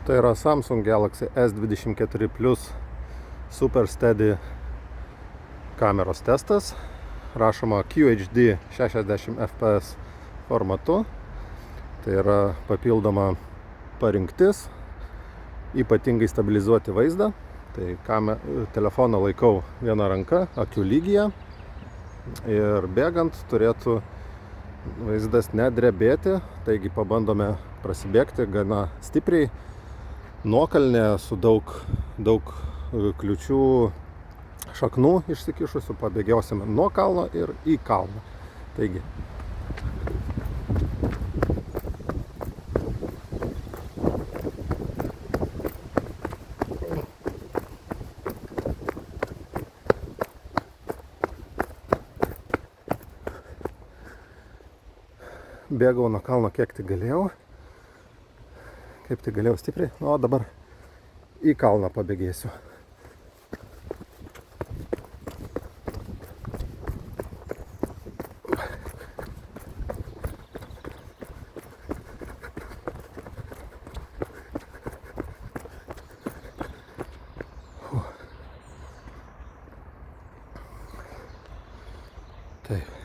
Tai yra Samsung Galaxy S24 Plus Super Steady kameros testas. Rašoma QHD 60 fps formatu. Tai yra papildoma parinktis, ypatingai stabilizuoti vaizdą. Tai telefoną laikau viena ranka, akių lygyje. Ir bėgant turėtų vaizdas nedrebėti. Taigi pabandome prasibėgti gana stipriai. Nuokalnė su daug kliučių šaknų išsikišusių, pabėgiosime nuo kalno ir į kalną. Taigi. Bėgau nuo kalno kiek tik galėjau. Kaip tik galėjau stipriai, o dabar į kalną pabėgėsiu. Taip.